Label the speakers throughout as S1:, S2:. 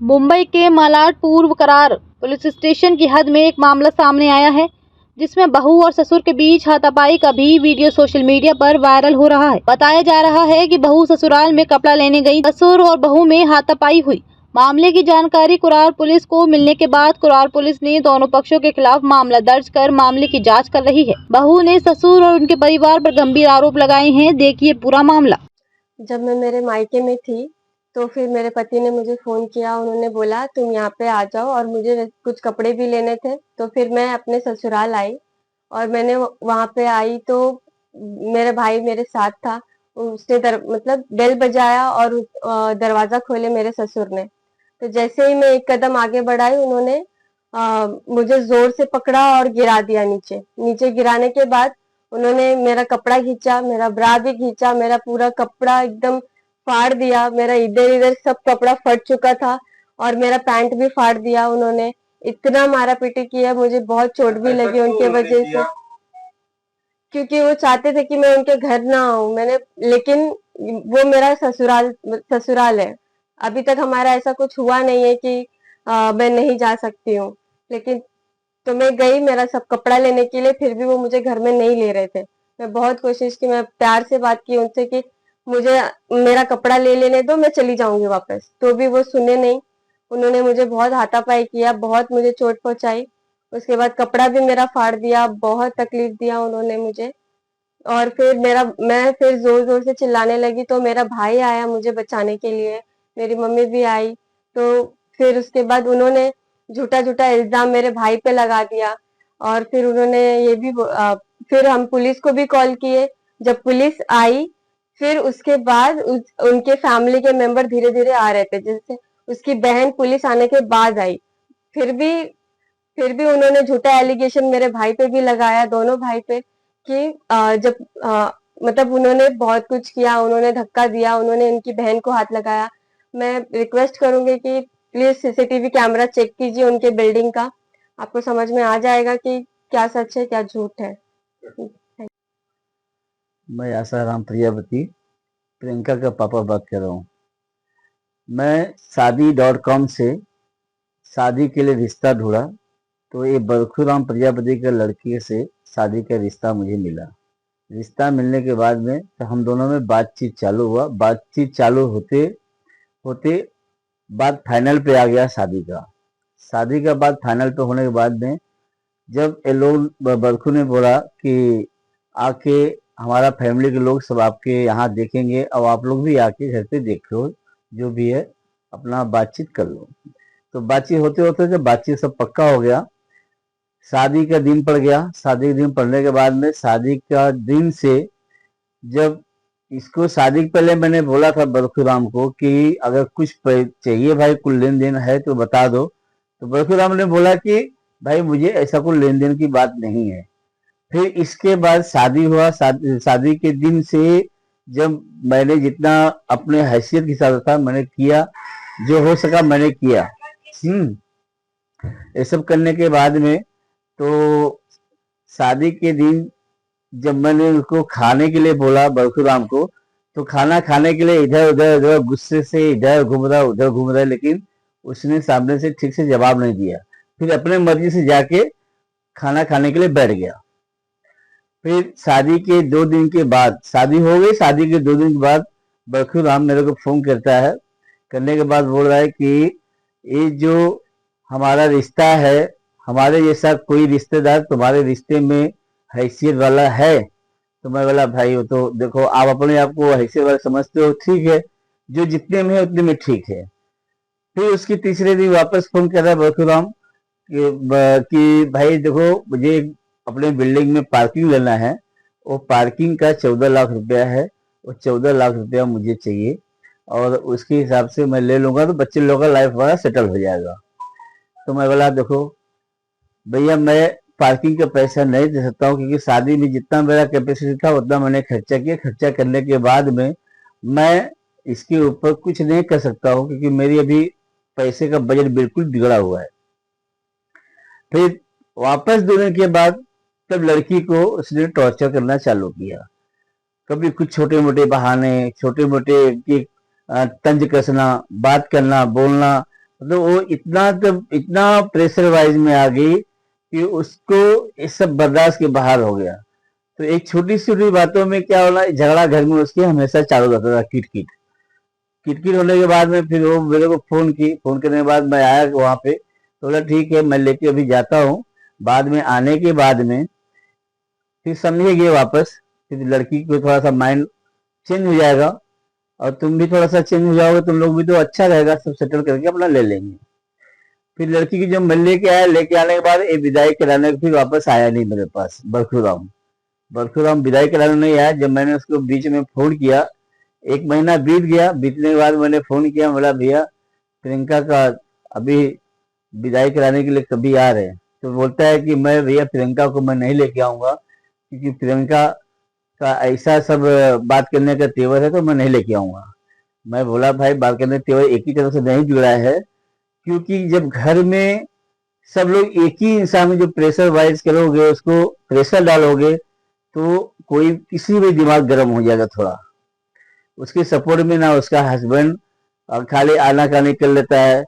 S1: मुंबई के मालाड पूर्व करार पुलिस स्टेशन की हद में एक मामला सामने आया है, जिसमें बहू और ससुर के बीच हाथापाई का भी वीडियो सोशल मीडिया पर वायरल हो रहा है। बताया जा रहा है कि बहू ससुराल में कपड़ा लेने गई, ससुर और बहू में हाथापाई हुई। मामले की जानकारी कुरार पुलिस को मिलने के बाद कुरार पुलिस ने दोनों पक्षों के खिलाफ मामला दर्ज कर मामले की जांच कर रही है। बहू ने ससुर और उनके परिवार पर गंभीर आरोप लगाए हैं। देखिए पूरा मामला।
S2: जब मैं मेरे मायके में थी तो फिर मेरे पति ने मुझे फ़ोन किया। उन्होंने बोला तुम यहाँ पे आ जाओ, और मुझे कुछ कपड़े भी लेने थे। तो फिर मैं अपने ससुराल आई, और मैंने वहाँ पे आई तो मेरा भाई मेरे साथ था। उसने मतलब बेल बजाया, और दरवाज़ा खोले मेरे ससुर ने। तो जैसे ही मैं एक कदम आगे बढ़ाई, उन्होंने मुझे ज़ोर से पकड़ा और गिरा दिया नीचे। नीचे गिराने के बाद उन्होंने मेरा कपड़ा खींचा, मेरा ब्रा भी खींचा, मेरा पूरा कपड़ा एकदम फाड़ दिया। मेरा इधर-इधर सब कपड़ा फट चुका था, और मेरा पैंट भी फाड़ दिया उन्होंने। इतना मारा-पीटी किया, मुझे बहुत चोट भी लगी उनके वजह से, क्योंकि वो चाहते थे कि मैं उनके घर ना आऊँ। लेकिन वो मेरा ससुराल है। अभी तक हमारा ऐसा कुछ हुआ नहीं है कि मैं नहीं जा सकती हूँ। लेकिन तो मैं गई मेरा सब कपड़ा लेने के लिए, फिर भी वो मुझे घर में नहीं ले रहे थे। मैं बहुत कोशिश की, मैं प्यार से बात की उनसे कि मुझे मेरा कपड़ा ले लेने दो, मैं चली जाऊँगी वापस। तो भी वो सुने नहीं। उन्होंने मुझे बहुत हाथापाई किया, बहुत मुझे चोट पहुँचाई। उसके बाद कपड़ा भी मेरा फाड़ दिया, बहुत तकलीफ दिया उन्होंने मुझे। और फिर मैं फिर ज़ोर-ज़ोर से चिल्लाने लगी, तो मेरा भाई आया मुझे बचाने के लिए, मेरी मम्मी भी आई। तो फिर उसके बाद उन्होंने झूठा-झूठा इल्ज़ाम मेरे भाई पे लगा दिया, और फिर उन्होंने फिर हम पुलिस को भी कॉल किए। जब पुलिस आई, फिर उसके बाद उनके फैमिली के मेंबर धीरे-धीरे आ रहे थे, जैसे उसकी बहन पुलिस आने के बाद आई। फिर भी फिर भी उन्होंने झूठा एलिगेशन मेरे भाई पे भी लगाया, दोनों भाई पे, कि मतलब उन्होंने बहुत कुछ किया, उन्होंने धक्का दिया, उन्होंने इनकी बहन को हाथ लगाया। मैं रिक्वेस्ट करूँगी कि प्लीज़ सीसीटीवी कैमरा चेक कीजिए उनके बिल्डिंग का। आपको समझ में आ जाएगा कि क्या सच है, क्या झूठ है।
S3: मैं आसाराम प्रजापति, प्रियंका का पापा बात कर रहा हूँ। मैं शादी.com से शादी के लिए रिश्ता ढूंढा, तो ये बरखूराम प्रजापति के लड़के से शादी का रिश्ता मुझे मिला। रिश्ता मिलने के बाद में तो हम दोनों में बातचीत चालू हुआ। बातचीत चालू होते होते बात फाइनल पे आ गया शादी का। शादी का बात फाइनल पे होने के बाद में जब ये लोग बरखू ने बोला कि आके हमारा फैमिली के लोग सब आपके यहाँ देखेंगे, और आप लोग भी आके घर पे देखो, जो भी है अपना बातचीत कर लो। तो बातचीत होते होते जब बातचीत सब पक्का हो गया, शादी का दिन पड़ गया। शादी का दिन पड़ने के बाद में शादी का दिन से जब इसको शादी के पहले मैंने बोला था बरखूराम को कि अगर कुछ चाहिए भाई, कुछ लेन देन है तो बता दो। तो बरखूराम ने बोला कि भाई मुझे ऐसा कोई लेन देन की बात नहीं है। फिर इसके बाद शादी हुआ। शादी के दिन से जब मैंने जितना अपने हैसियत के हिसाब था मैंने किया, जो हो सका मैंने किया। ये सब करने के बाद में तो शादी के दिन जब मैंने उसको खाने के लिए बोला बरखूराम को, तो खाना खाने के लिए इधर उधर उधर गुस्से से इधर घूम रहा उधर घूम रहा, लेकिन उसने सामने से ठीक से जवाब नहीं दिया। फिर अपने मर्जी से जाके खाना खाने के लिए बैठ गया। फिर शादी के 2 दिन के बाद शादी हो गई। शादी के 2 दिन के बाद बरखूराम मेरे को फोन करता है। करने के बाद बोल रहा है कि ये जो हमारा रिश्ता है, हमारे जैसा कोई रिश्तेदार तुम्हारे रिश्ते में हैसियत वाला है? तो मैं बोला भाई वो तो देखो आप अपने आप को हैसियत वाला समझते हो, ठीक है, जो जितने में है उतने में ठीक है। फिर उसकी तीसरे दिन वापस फोन कर रहा है बरखूराम कि भाई देखो मुझे अपने बिल्डिंग में पार्किंग लेना है, वो पार्किंग का 14 लाख रुपया है, वो 14 लाख रुपया मुझे चाहिए, और उसके हिसाब से मैं ले लूंगा तो बच्चे लोगों का लाइफ हमारा सेटल हो जाएगा। तो मैं बोला देखो भैया मैं पार्किंग का पैसा नहीं दे सकता हूँ, क्योंकि शादी में जितना मेरा कैपेसिटी था उतना मैंने खर्चा किया। खर्चा करने के बाद में मैं इसके ऊपर कुछ नहीं कर सकता हूँ, क्योंकि मेरी अभी पैसे का बजट बिल्कुल बिगड़ा हुआ है। फिर वापस देने के बाद तब लड़की को उसने टॉर्चर करना चालू किया। कभी कुछ छोटे मोटे बहाने, छोटे मोटे की तंज कसना, बात करना, बोलना, तो वो इतना प्रेशर वाइज में आ गई कि उसको ये सब बर्दाश्त के बाहर हो गया। तो एक छोटी छोटी बातों में क्या होना, झगड़ा घर में उसके हमेशा चालू रहता था, किटकिट किटकिट होने के बाद में फिर वो मेरे को फोन करने के बाद मैं आया वहां पे, तो बोला ठीक है मैं लेके अभी जाता हूँ। बाद में आने के बाद में फिर समझेंगे वापस, फिर लड़की को थोड़ा सा माइंड चेंज हो जाएगा और तुम भी थोड़ा सा चेंज हो जाओगे, तुम लोग भी तो अच्छा रहेगा, सब सेटल करके अपना ले लेंगे। फिर लड़की की जब मैं लेके आया, लेके आने के बाद ये विदाई कराने फिर वापस आया नहीं मेरे पास। बरखुराम विदाई कराने नहीं आया। जब मैंने उसको बीच में फोन किया, 1 महीना बीत गया, बीतने के बाद मैंने फोन किया, बोला भैया प्रियंका का अभी विदाई कराने के लिए कभी आ रहे हैं? तो बोलता है कि मैं भैया प्रियंका को मैं नहीं लेके आऊंगा, क्योंकि प्रियंका का ऐसा सब बात करने का तेवर है, तो मैं नहीं लेके आऊंगा। मैं बोला भाई बात करने का तेवर एक ही तरफ से नहीं जुड़ा है, क्योंकि जब घर में सब लोग एक ही इंसान में जो प्रेशर वाइज करोगे, उसको प्रेशर डालोगे, तो कोई किसी भी दिमाग गर्म हो जाएगा थोड़ा। उसके सपोर्ट में ना उसका हस्बैंड खाली आनाकानी कर लेता है,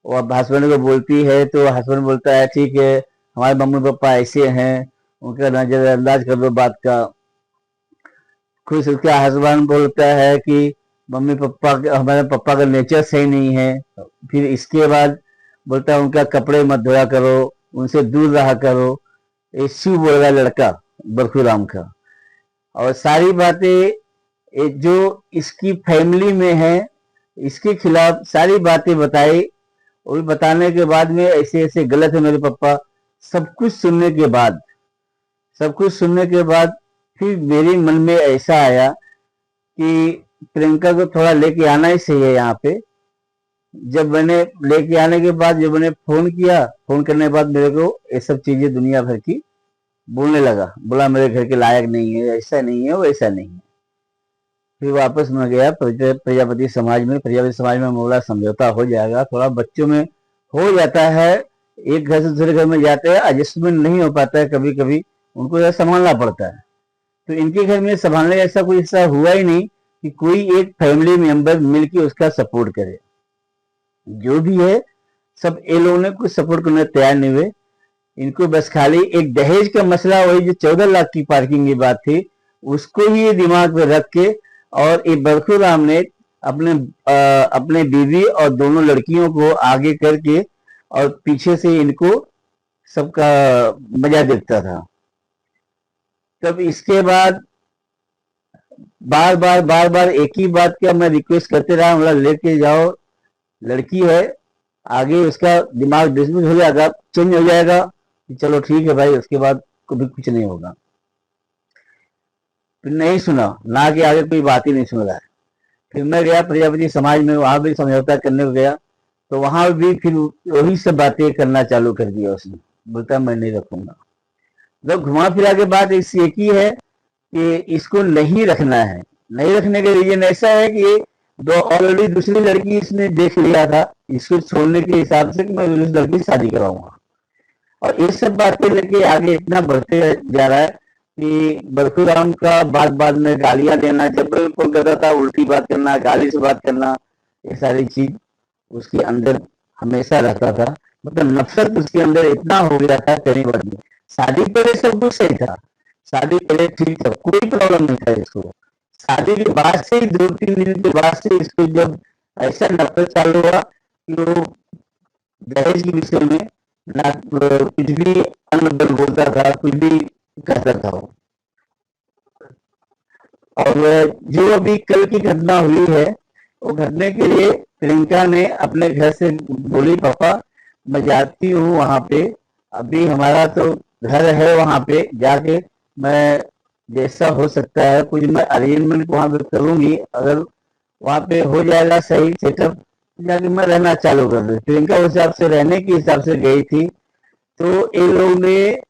S3: और हस्बैंड को बोलती है तो हस्बैंड बोलता है ठीक है हमारे मम्मी पापा ऐसे हैं, उनका नजरअंदाज कर दो बात का। खुद उसका हस्बैंड बोलता है कि मम्मी पापा हमारे पापा का नेचर सही नहीं है। फिर इसके बाद बोलता है उनका कपड़े मत धोया करो, उनसे दूर रहा करो। ये शिव बोल रहा लड़का बरखुराम का। और सारी बातें जो इसकी फैमिली में है, इसके खिलाफ सारी बातें बताई, और बताने के बाद में ऐसे ऐसे गलत है मेरे पापा। सब कुछ सुनने के बाद फिर मेरे मन में ऐसा आया कि प्रियंका को थोड़ा लेके आना ही सही है यहाँ पे। जब मैंने लेके आने के बाद जब मैंने फोन किया, फोन करने के बाद मेरे को ये सब चीजें दुनिया भर की बोलने लगा, बोला मेरे घर के लायक नहीं है, ऐसा नहीं है, वैसा नहीं है। फिर वापस मैं गया प्रजापति समाज में बोला समझौता हो जाएगा, थोड़ा बच्चों में हो जाता है, एक घर से दूसरे घर में जाते हैं, एडजस्टमेंट नहीं हो पाता है, कभी कभी उनको ऐसा संभालना पड़ता है। तो इनके घर में संभालने ऐसा कोई ऐसा हुआ ही नहीं कि कोई एक फैमिली मेंबर मिलके उसका सपोर्ट करे। जो भी है सब ये लोगों ने कुछ सपोर्ट करने तैयार नहीं हुए। इनको बस खाली एक दहेज का मसला, वही जो 14 लाख की पार्किंग की बात थी, उसको ही ये दिमाग में रख के, और ये बरखुराम ने अपने बीवी और दोनों लड़कियों को आगे करके और पीछे से इनको सबका मजा देखता था। तब इसके बाद बार बार एक ही बात का मैं रिक्वेस्ट करते रहा, मतलब लेके जाओ, लड़की है, आगे उसका दिमाग डिसमिस हो जाएगा, चेंज हो जाएगा, चलो ठीक है भाई, उसके बाद कभी कुछ नहीं होगा। फिर नहीं सुना, ना कि आगे कोई बात ही नहीं सुन रहा है। फिर मैं गया प्रजापति समाज में, वहां भी समझौता करने को गया, तो वहां भी फिर वही सब बातें करना चालू कर दिया उसने। बोलता मैं नहीं रखूंगा। जब घुमा फिरा के बात इस एक ही है कि इसको नहीं रखना है। नहीं रखने के रीजन ऐसा है कि ऑलरेडी दूसरी लड़की इसने देख लिया था, इसको छोड़ने के हिसाब से कि मैं दूसरी लड़की शादी कराऊंगा। और ये सब बातें लेके आगे इतना बढ़ते जा रहा है कि बरखुराम का बात में गालियां देना, जब भी फोन करता था उल्टी बात करना, गाली से बात करना, ये सारी चीज उसके अंदर हमेशा रहता था। मतलब नफरत उसके अंदर इतना हो गया था कहीं बात नहीं। शादी पहले सब कुछ सही था, शादी पहले ठीक था, कोई प्रॉब्लम नहीं था इसको। शादी के बाद से 2-3 दिन के बाद से इसको जब ऐसा नफरत चालू हुआ कि वो दहेज के विषय में ना कुछ भी अनबन बोलता था, कुछ भी कहता था। और जो अभी कल की घटना हुई है, वो घटने के लिए प्रियंका ने अपने घर से बोली पापा मैं जाती हूँ वहां पे, अभी हमारा तो घर है, वहां पे जाके मैं जैसा हो सकता है कुछ मैं अरेंजमेंट वहां पे करूंगी, अगर वहां पे हो जाएगा सही सेटअप, जाके मैं रहना चालू कर दूँ। प्रियंका उस हिसाब से रहने के हिसाब से गई थी। तो इन लोगों ने